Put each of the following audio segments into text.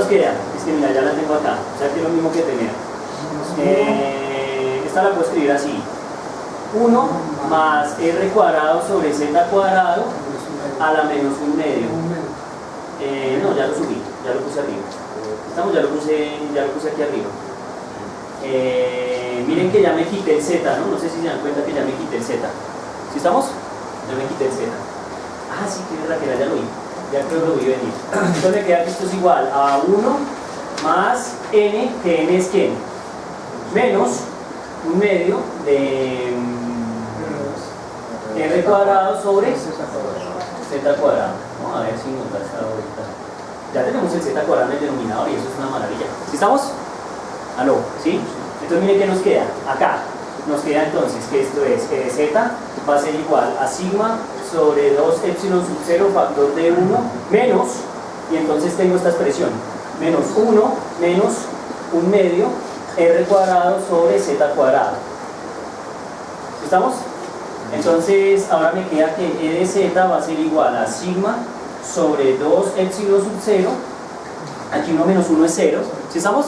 queda? Es que mira, ya la tengo acá, o sea que es lo mismo que tener. Esta la puedo escribir así: 1 más r cuadrado sobre z cuadrado a la menos 1 medio. No, ya lo subí, ya lo puse arriba. Estamos, ya lo puse aquí arriba. Miren que ya me quité el z, ¿no? No sé si se dan cuenta que ya me quité el z. ¿Sí estamos? Ya me quité el z. Ah, sí, que verdad que ya lo vi. Ya creo que lo vi venir. Entonces me queda que esto es igual a 1 más n, que n es quién, menos 1 medio de r cuadrado sobre z cuadrado. Vamos a ver si nos da esta ahorita. Ya tenemos el z cuadrado en el denominador y eso es una maravilla. ¿Sí estamos? ¿Aló? ¿Sí? Entonces miren qué nos queda. Acá nos queda entonces que esto es que de z va a ser igual a sigma sobre 2 epsilon sub 0 factor de 1 menos, y entonces tengo esta expresión, menos 1 menos 1 medio r cuadrado sobre z cuadrado. ¿Estamos? Entonces ahora me queda que e de z va a ser igual a sigma sobre 2 epsilon sub 0, aquí 1 menos 1 es 0, ¿sí estamos?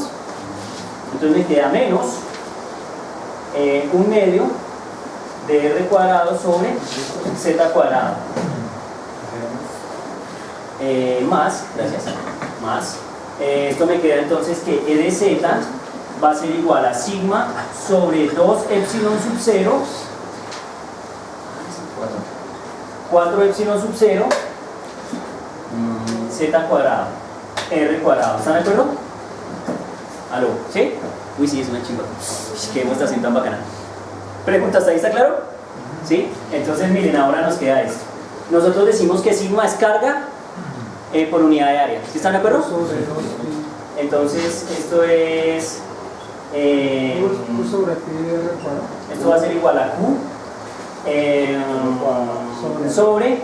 Entonces me queda menos 1 medio de r cuadrado sobre z cuadrado, más, gracias, más, esto me queda entonces que e de z va a ser igual a sigma sobre 2 epsilon sub 0, 4 epsilon sub 0, z cuadrado, r cuadrado. ¿Están de acuerdo? ¿Aló? ¿Sí? Uy, sí, es una chimba. Qué demostración tan bacana. ¿Preguntas? ¿Ahí está claro? ¿Sí? Entonces miren, ahora nos queda esto. Nosotros decimos que sigma es carga por unidad de área. ¿Sí están de acuerdo? Entonces esto es... esto va a ser igual a Q sobre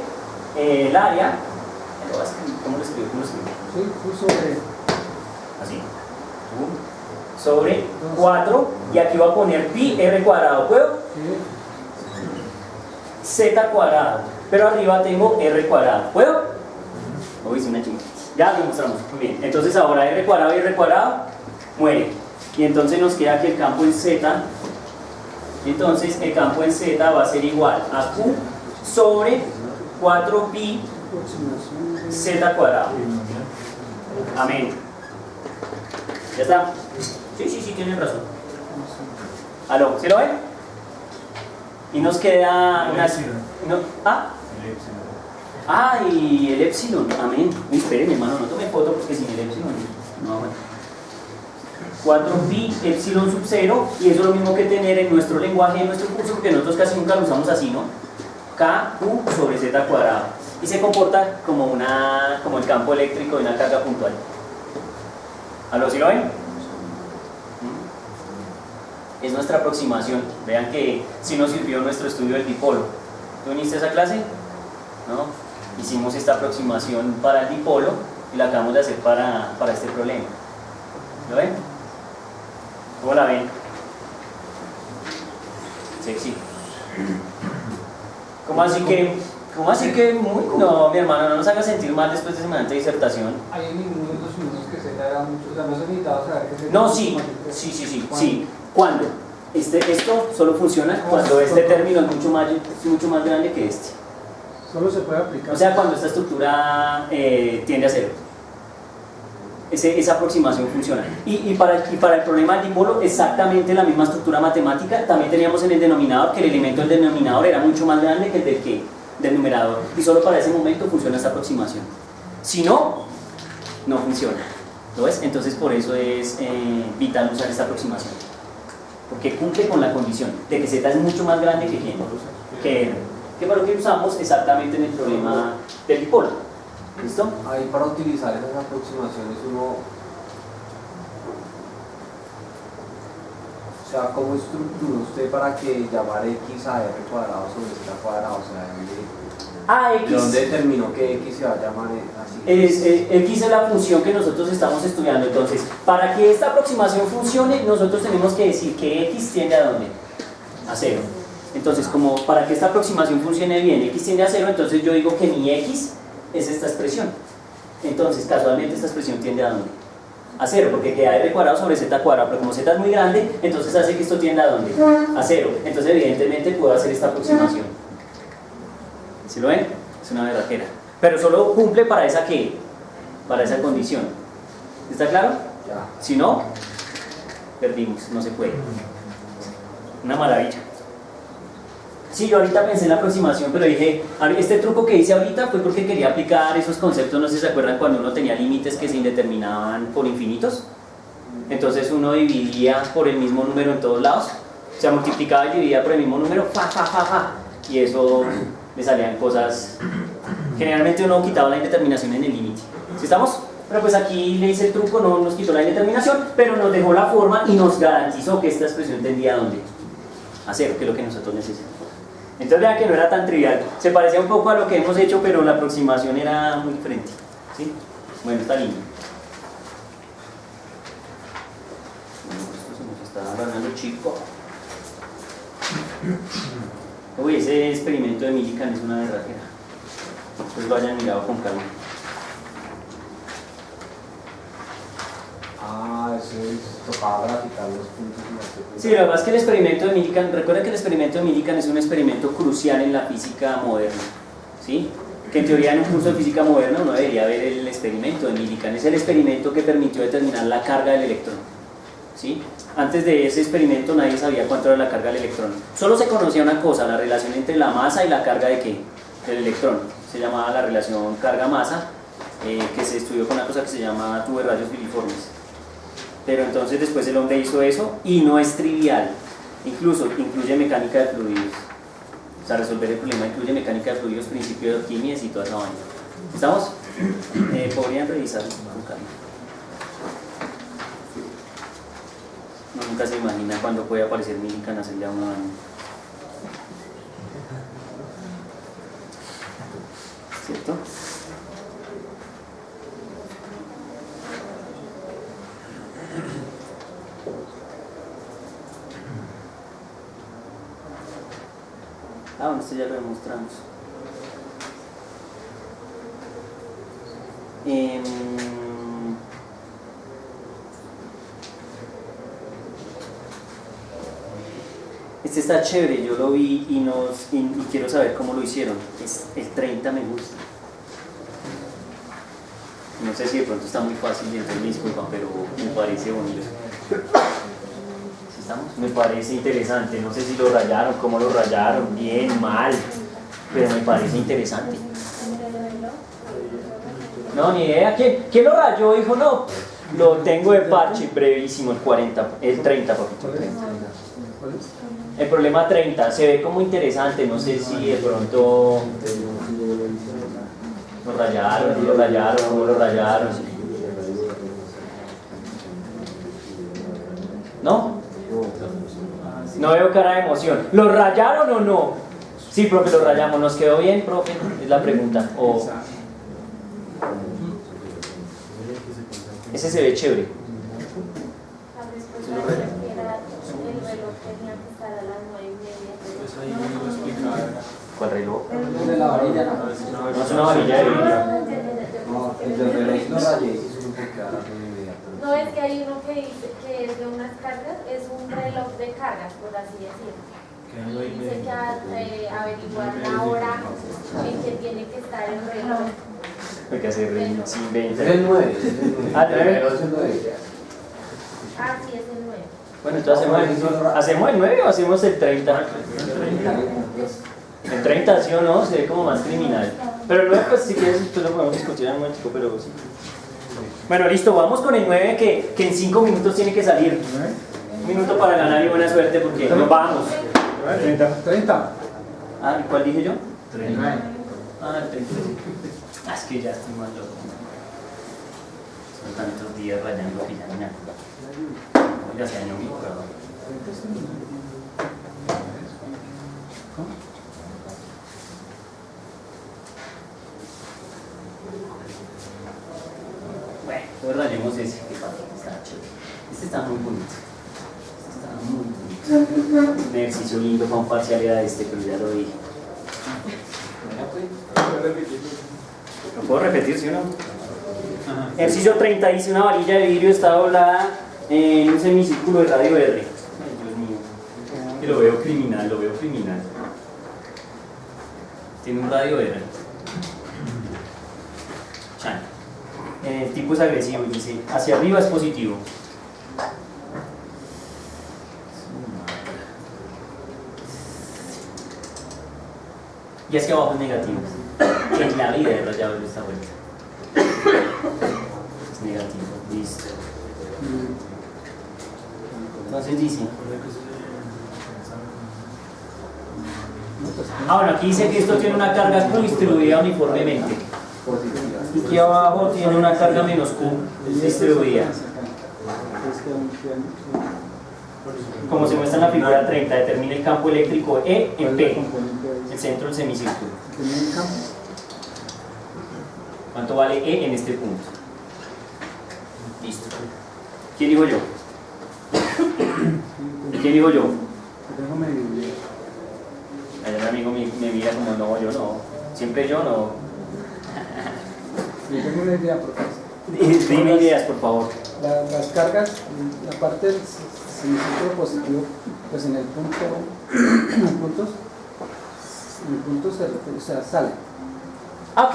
el área. ¿Cómo lo escribo? Sí, Q sobre... Así. Q sobre 4, y aquí voy a poner pi r cuadrado, ¿puedo? Z cuadrado, pero arriba tengo r cuadrado, ¿puedo? Uy, es una chingada. Ya lo mostramos, muy bien. Entonces ahora r cuadrado y r cuadrado muere, y entonces nos queda que el campo en z, entonces el campo en z va a ser igual a Q sobre 4pi z cuadrado. Amén. ¿Ya está? Sí, tienen razón. ¿Aló? ¿Sí lo ven? Y nos queda una... ¿No? ¿Ah? Y el epsilon. Amén. Uy, espérenme, hermano, no tome foto porque sin el epsilon... No, bueno. 4pi epsilon sub 0, y eso es lo mismo que tener en nuestro lenguaje, en nuestro curso, porque nosotros casi nunca lo usamos así, ¿no? KQ sobre z cuadrado. Y se comporta como el campo eléctrico de una carga puntual. ¿Aló? ¿Sí lo ven? Es nuestra aproximación. Vean que sí nos sirvió nuestro estudio del dipolo. ¿Tú viniste a esa clase? ¿No? Hicimos esta aproximación para el dipolo y la acabamos de hacer para este problema. ¿Lo ven? ¿Cómo la ven? Sexy. ¿Cómo así que muy? No, mi hermano, no nos haga sentir mal después de semejante disertación. Hay ninguno de los minutos que Z era mucho, o sea, no se necesitaba saber que Z. No, sí. ¿Cuándo? Esto solo funciona cuando este término es mucho más grande que este. Solo se puede aplicar. O sea, cuando esta estructura tiende a cero. Esa aproximación funciona. Y para el problema del dipolo, exactamente la misma estructura matemática. También teníamos en el denominador que el elemento del denominador era mucho más grande que el del numerador. Y solo para ese momento funciona esta aproximación. Si no, no funciona. ¿Lo ves? Entonces por eso es vital usar esta aproximación. Porque cumple con la condición de que Z es mucho más grande que quién, que R. Que fue lo que usamos exactamente en el problema del dipolo. ¿Listo? Ahí para utilizar esas aproximaciones uno... O sea, ¿cómo estructura usted para que llamar X a R cuadrado sobre Z cuadrado? O sea, X. ¿de dónde determinó que X se va a llamar así? X es la función que nosotros estamos estudiando. Entonces, para que esta aproximación funcione, nosotros tenemos que decir que X tiende a ¿dónde? A 0. Entonces, como para que esta aproximación funcione bien, X tiende a 0, entonces yo digo que mi X es esta expresión. Entonces, casualmente esta expresión tiende a ¿dónde? A 0, porque queda r cuadrado sobre z cuadrado, pero como z es muy grande, entonces hace que esto tienda a dónde? A 0. Entonces evidentemente puedo hacer esta aproximación. ¿Sí lo ven? Es una berraquera. Pero solo cumple para esa ¿qué? Para esa condición. ¿Está claro? Ya. Si no, perdimos, no se puede. Una maravilla. Sí, yo ahorita pensé en la aproximación, pero dije, este truco que hice ahorita fue porque quería aplicar esos conceptos, no sé si se acuerdan cuando uno tenía límites que se indeterminaban por infinitos. Entonces uno dividía por el mismo número en todos lados, o sea, multiplicaba y dividía por el mismo número, y eso le salían cosas. Generalmente uno quitaba la indeterminación en el límite. ¿Sí estamos? Pero pues aquí le hice el truco, no nos quitó la indeterminación, pero nos dejó la forma y nos garantizó que esta expresión tendría a dónde? A 0, que es lo que nosotros necesitamos. Entonces vean que no era tan trivial, se parecía un poco a lo que hemos hecho, pero la aproximación era muy diferente. ¿Sí? Bueno, está lindo. Bueno, esto se nos está agarrando chico. Uy, ese experimento de Millikan es una berraquera. Entonces lo hayan mirado con calma. Ah, eso es, tocaba graficar los puntos. Sí, lo que pasa es que el experimento de Millikan, recuerda que el experimento de Millikan es un experimento crucial en la física moderna, ¿sí? Que en teoría en un curso de física moderna uno debería ver el experimento de Millikan. Es el experimento que permitió determinar la carga del electrón, ¿sí? Antes de ese experimento nadie sabía cuánto era la carga del electrón. Solo se conocía una cosa, la relación entre la masa y la carga de ¿qué? Del electrón. Se llamaba la relación carga-masa, que se estudió con una cosa que se llama tubo de rayos filiformes. Pero entonces después el hombre hizo eso y no es trivial, incluso incluye mecánica de fluidos, o sea, resolver el problema incluye mecánica de fluidos, principio de Arquímedes y toda esa vaina. ¿Estamos? Podrían revisarlo con calma. No, nunca se imagina cuándo puede aparecer Millikan hace ya una vaina. ¿Cierto? Ah, bueno, esto ya lo demostramos. Este está chévere, yo lo vi y quiero saber cómo lo hicieron. El 30 me gusta. No sé si de pronto está muy fácil y entonces me disculpan, pero me parece bonito. ¿Estamos? Me parece interesante, no sé si lo rayaron, cómo lo rayaron, bien, mal, pero me parece interesante. No, ni idea. ¿Quién lo rayó? Dijo, no, lo tengo de parche, brevísimo, el 30, papito. El problema 30, se ve como interesante, no sé si de pronto lo rayaron, no lo rayaron, cómo lo rayaron. ¿No? No veo cara de emoción. ¿Lo rayaron o no? Sí, profe, lo rayamos. ¿Nos quedó bien, profe? Es la pregunta. Ese se ve chévere. La respuesta era que el reloj tenía que estar a las 9:30. ¿Cuál reloj? El de la varilla, ¿no? No es una varilla de vidrio. No, el del reloj no rayé, eso es un pecado inmediato. No, es que hay uno que dice que es de unas cargas, es un reloj de cargas, por así decirlo. Y dice que averiguar la hora en que tiene que estar el reloj. Hay que hacer el Es el 9. Ah, ¿el 9? Es el 9. Ah, sí, es el 9. Bueno, entonces ¿hacemos el 9 o hacemos el 30? El 30 sí o no, se ve como más criminal. Pero el 9, pues si quieres, pues lo podemos discutir en un momento, pero sí. Bueno, listo, vamos con el 9 que en 5 minutos tiene que salir. Un minuto para ganar y buena suerte porque nos vamos. 30. Ah, ¿y cuál dije yo? 39. Ah, el 30. Ah, es que ya estoy más loco. Son tantos días rayando que ya no me acuerdo. Ya se dañó mi perdón. Bueno, pues rayemos ese, que está chévere. Este está muy bonito. Este está muy bonito. Un ejercicio lindo para un parcial era este, pero ya lo dije. ¿Lo puedo repetir, sí o no? Ejercicio 30 dice una varilla de vidrio está doblada en un semicírculo de radio R. Ay, Dios mío. Que lo veo criminal, lo veo criminal. Tiene un radio R. Chan. El tipo es agresivo y dice, hacia arriba es positivo. Y hacia abajo es negativo. En la vida he rayado esta vuelta. Es negativo, listo. Entonces dice. Ahora aquí dice que esto tiene una carga Q distribuida uniformemente. Y aquí abajo tiene una carga menos Q distribuida. Como se muestra en la figura 30, determina el campo eléctrico E en P, el centro del semicírculo. ¿Cuánto vale E en este punto? Listo. ¿Quién dijo yo? ¿Quién dijo yo? El amigo me mira como no, yo no. Siempre yo no. Yo tengo una idea, profesor. Dime ideas, por favor. Las cargas, la parte del semicírculo positivo, pues en el punto sale. Ok,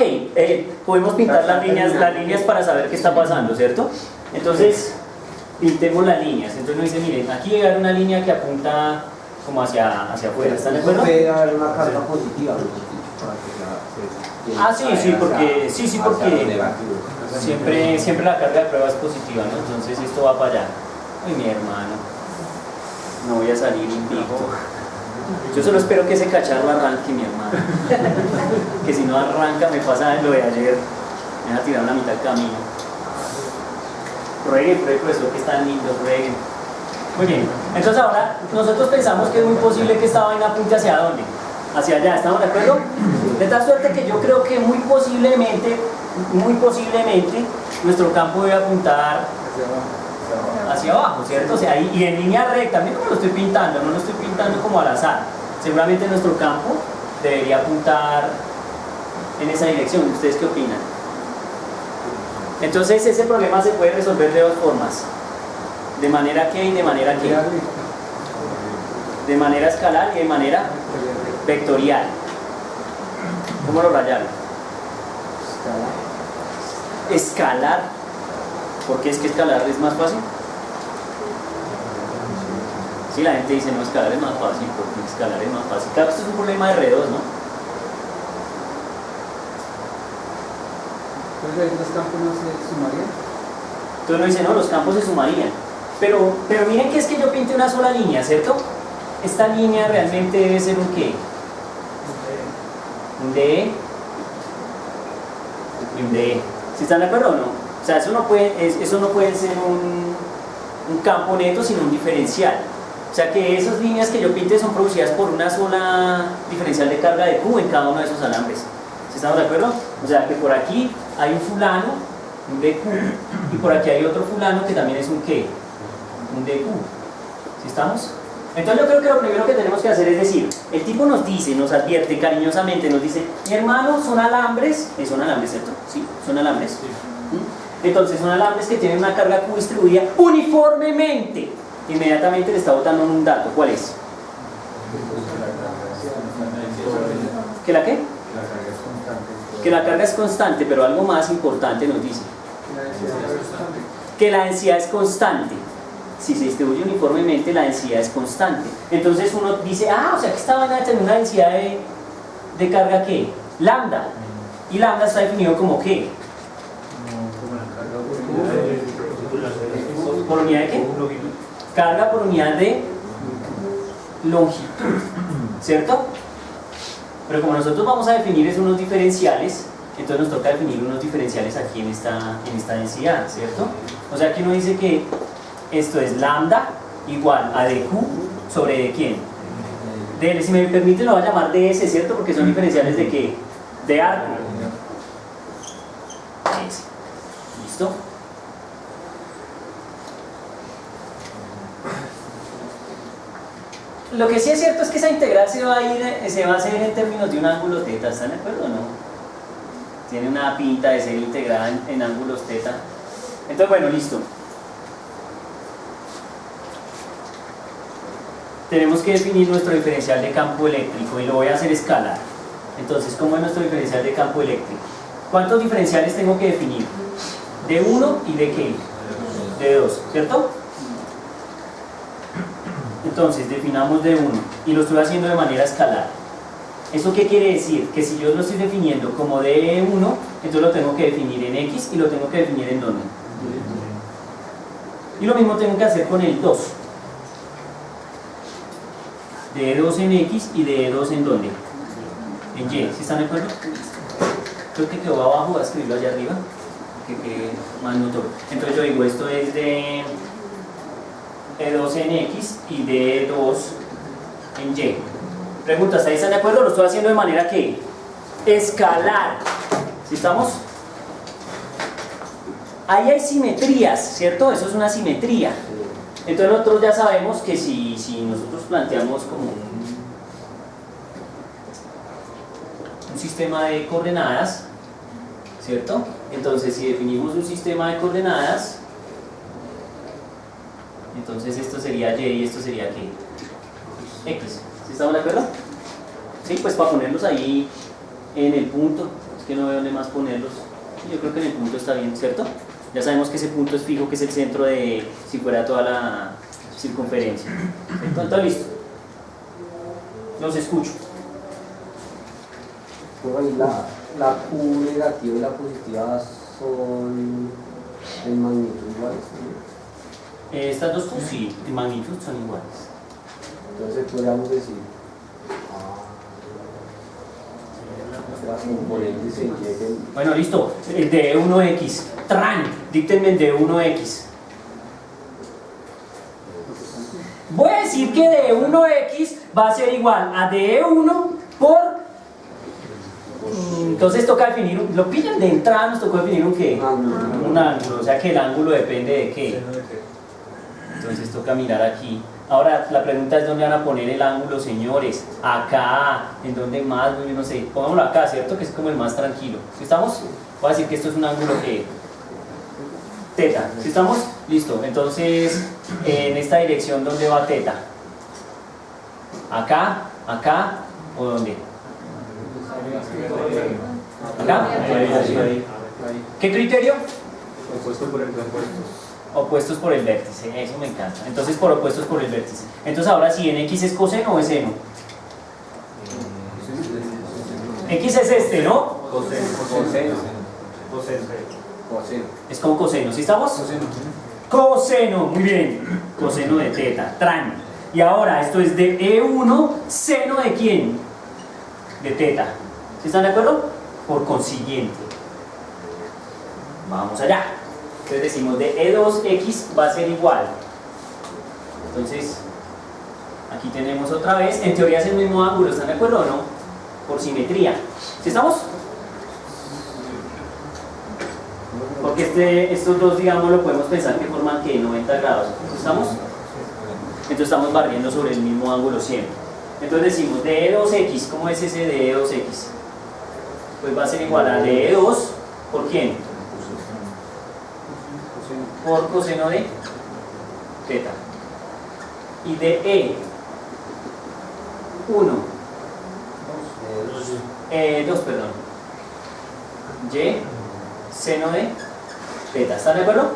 podemos pintar las líneas para saber qué está pasando, ¿cierto? Entonces, pintemos las líneas. Entonces nos dice, miren, aquí llega una línea que apunta como hacia afuera, ¿están de acuerdo? Puede haber una carga positiva. Sí, porque siempre la carga de prueba es positiva, ¿no? Entonces esto va para allá. Ay, mi hermano, no voy a salir impío. Yo solo espero que ese cacharro arranque, mi hermano. Que si no arranca me pasa lo de ayer. Me deja tirar la mitad del camino. Rueguen, profesor, que es tan lindo, rueguen. Muy bien, entonces ahora nosotros pensamos que es muy posible que esta vaina apunte hacia dónde. Hacia allá, ¿estamos de acuerdo? De tal suerte que yo creo que muy posiblemente nuestro campo debe apuntar hacia abajo, ¿cierto? O sea, y en línea recta, miren cómo lo estoy pintando, no lo estoy pintando como al azar. Seguramente nuestro campo debería apuntar en esa dirección. ¿Ustedes qué opinan? Entonces ese problema se puede resolver de dos formas. ¿De manera qué y de manera qué? De manera escalar y de manera vectorial. ¿Cómo lo rayaron? Escalar. ¿Por qué es que escalar es más fácil? Sí, la gente dice no, escalar es más fácil, porque escalar es más fácil. Claro, esto es un problema de R2, ¿no? Entonces ahí los campos no se sumarían. Entonces uno dice, no, los campos se sumarían. Pero miren que es que yo pinte una sola línea, ¿cierto? Esta línea realmente debe ser un ¿qué? Un DE y un DE. ¿Sí están de acuerdo o no? O sea, eso no puede ser un campo neto, sino un diferencial. O sea que esas líneas que yo pinte son producidas por una sola diferencial de carga de Q en cada uno de esos alambres. ¿Sí estamos de acuerdo? O sea que por aquí hay un fulano, un DQ, y por aquí hay otro fulano que también es un ¿qué? Un DQ. ¿Sí estamos? Entonces yo creo que lo primero que tenemos que hacer es decir, el tipo nos dice, nos advierte cariñosamente, nos dice, mi hermano, son alambres, son alambres, ¿cierto? Sí, son alambres. Entonces son alambres que tienen una carga Q distribuida uniformemente. Inmediatamente le está botando un dato, ¿cuál es? ¿Que la qué? Que la carga es constante, pero algo más importante nos dice que la densidad es constante. Si se distribuye uniformemente, la densidad es constante. Entonces uno dice, o sea que esta vaina tiene una densidad de carga ¿qué? Lambda. Y lambda está definido como ¿qué? ¿Por unidad de qué? Carga por unidad de longitud, ¿cierto? Pero como nosotros vamos a definir unos diferenciales, entonces nos toca definir unos diferenciales aquí en esta densidad, ¿cierto? O sea que uno dice que esto es lambda igual a dq sobre de quién? De L. Si me permite lo voy a llamar ds, ¿cierto? Porque son diferenciales de qué? De arco. S. ¿Listo? Lo que sí es cierto es que esa integral se va a hacer en términos de un ángulo θ, ¿están de acuerdo o no? Tiene una pinta de ser integrada en ángulos θ. Entonces, bueno, listo. Tenemos que definir nuestro diferencial de campo eléctrico y lo voy a hacer escalar. Entonces, ¿cómo es nuestro diferencial de campo eléctrico? ¿Cuántos diferenciales tengo que definir? De 1 y de ¿qué? De 2, ¿cierto? Entonces, definamos de 1 y lo estoy haciendo de manera escalar. ¿Eso qué quiere decir? Que si yo lo estoy definiendo como de 1, entonces lo tengo que definir en X y lo tengo que definir en ¿dónde? Y lo mismo tengo que hacer con el 2. De 2 en X y de 2 en ¿dónde? En Y, ¿sí están de acuerdo? Creo que quedó abajo, voy a escribirlo allá arriba, que quede más notorio. Entonces yo digo, esto es de 2 en X y de 2 en Y. Pregunta, ¿ahí están de acuerdo? Lo estoy haciendo de manera que escalar. ¿Sí estamos? Ahí hay simetrías, ¿cierto? Eso es una simetría. Entonces nosotros ya sabemos que si nosotros planteamos como un sistema de coordenadas, ¿cierto? Entonces si definimos un sistema de coordenadas, entonces esto sería Y y esto sería ¿qué? X. ¿Sí estamos de acuerdo? Sí, pues para ponerlos ahí en el punto, es que no veo dónde más ponerlos. Yo creo que en el punto está bien, ¿cierto? Ya sabemos que ese punto es fijo, que es el centro de, si fuera toda la circunferencia. Entonces, listo. Los escucho. Pero ahí la Q negativa y la positiva son en magnitud iguales, ¿no? Estas dos Q sí, en magnitud son iguales. Entonces podríamos decir las componentes se lleguen. Bueno, listo. El de 1x. Tran, díctenme el de 1x. Voy a decir que de 1x va a ser igual a de 1 por. Entonces toca definir, lo pillan de entrada, nos tocó definir un qué? Un ángulo, o sea que el ángulo depende de qué. Entonces toca mirar aquí. Ahora la pregunta es dónde van a poner el ángulo, señores. Acá, en donde más, no sé, pongámoslo acá, ¿cierto? Que es como el más tranquilo. ¿Sí estamos? Voy a decir que esto es un ángulo que teta. ¿Sí estamos? Listo. Entonces, en esta dirección, ¿dónde va teta? ¿Acá? ¿Acá? ¿O dónde? ¿Acá? ¿Qué criterio? Opuestos por el vértice, eso me encanta. Entonces por opuestos por el vértice. Entonces ahora sí, ¿en X es coseno o es seno? X es este, ¿no? Coseno. Es con coseno, ¿sí estamos? Coseno, muy bien. Coseno de teta, tran. Y ahora esto es de E1, seno de quién? De teta. ¿Sí están de acuerdo? Por consiguiente. Vamos allá. Entonces decimos de E2x va a ser igual. Entonces, aquí tenemos otra vez, en teoría es el mismo ángulo, ¿están de acuerdo o no? Por simetría. ¿Sí estamos? Porque estos dos, digamos, lo podemos pensar que forman que 90 grados. ¿Sí estamos? Entonces estamos barriendo sobre el mismo ángulo siempre. Entonces decimos de E2x, ¿cómo es ese de E2x? Pues va a ser igual a de E2, ¿por quién? Por coseno de teta. Y de E1 2, perdón, Y seno de teta. ¿Están de acuerdo?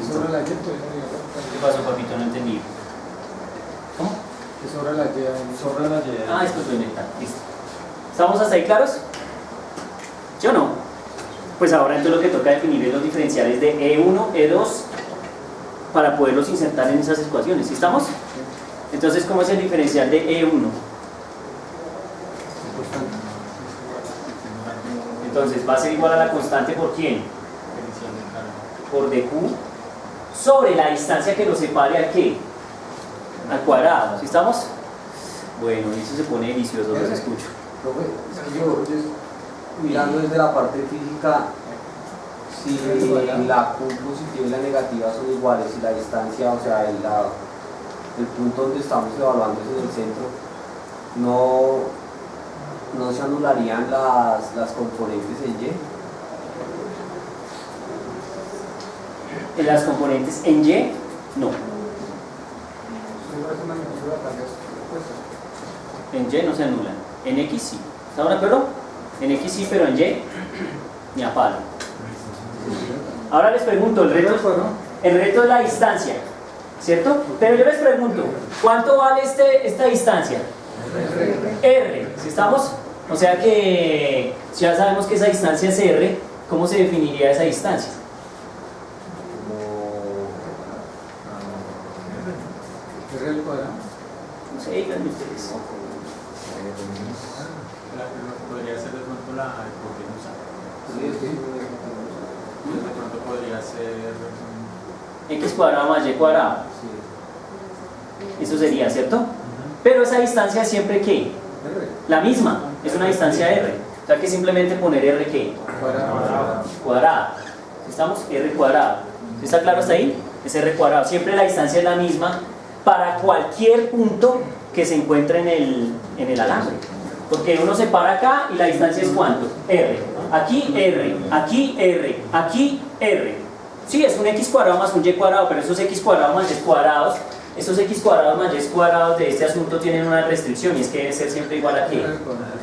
Sobre la Y, pues, ¿Qué pasó, papito? No entendí. ¿Cómo? que sobre la Y. Sobre la Y. Ah, esto es lo neta. Listo. ¿Estamos hasta ahí claros? ¿Sí o no? Pues ahora entonces lo que toca definir es los diferenciales de E1, E2 para poderlos insertar en esas ecuaciones. ¿Sí estamos? Entonces, ¿cómo es el diferencial de E1? Entonces va a ser igual a la constante ¿por quién? Por dq sobre la distancia que lo separe ¿al qué? Al cuadrado. ¿Sí estamos? Bueno, eso se pone delicioso, los escucho. Profe, es que yo mirando desde la parte física, si la Q positiva y la negativa son iguales y la distancia, o sea, el punto donde estamos evaluando es en el centro, no ¿no se anularían las componentes en Y? En las componentes en Y, no. En Y no se anulan. En X sí. ¿Estamos de acuerdo? En X sí, pero en Y ni a palo. Ahora les pregunto, el reto es la distancia, ¿cierto? Pero yo les pregunto, ¿cuánto vale esta distancia? R. ¿Sí estamos? O sea que si ya sabemos que esa distancia es R, ¿cómo se definiría esa distancia? R al cuadrado. No sé, díganme ustedes. Podría ser de pronto la hipotenusa. Sí. De pronto podría ser. X cuadrado más Y cuadrado. Eso sería, ¿cierto? Pero esa distancia es siempre ¿qué? R. La misma, es una distancia R. O sea que simplemente poner R ¿qué? Cuadrado. Cuadrada. ¿Estamos? R cuadrado. ¿Sí está claro hasta ahí? Es R cuadrado. Siempre la distancia es la misma para cualquier punto que se encuentre en el alambre. Porque uno se para acá y la distancia es ¿cuánto? R. Aquí R, aquí R, aquí R. Sí, es un X cuadrado más un Y cuadrado, pero esos X cuadrados más Y cuadrados, esos X cuadrados más Y cuadrados de este asunto tienen una restricción y es que debe ser siempre igual a ¿qué?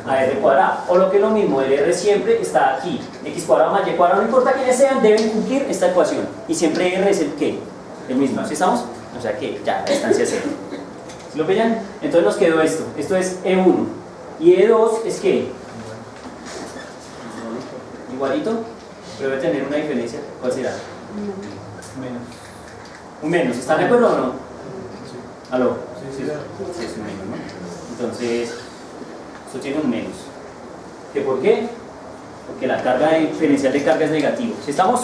A R cuadrado. O lo que es lo mismo, el R siempre está aquí. X cuadrado más Y cuadrado, no importa quiénes sean, deben cumplir esta ecuación. Y siempre R es el ¿qué? El mismo. ¿Sí estamos? O sea que ya, la distancia es 0. ¿Sí lo pillan? Entonces nos quedó esto. Esto es E1. Y E2 es ¿qué? Igualito, pero debe tener una diferencia. ¿Cuál será? Menos. Un menos. ¿Están de acuerdo o no? ¿Aló? Sí. Sí, es un menos, ¿no? Entonces, esto tiene un menos. ¿Qué por qué? Porque la carga diferencial de carga es negativo. ¿Sí estamos?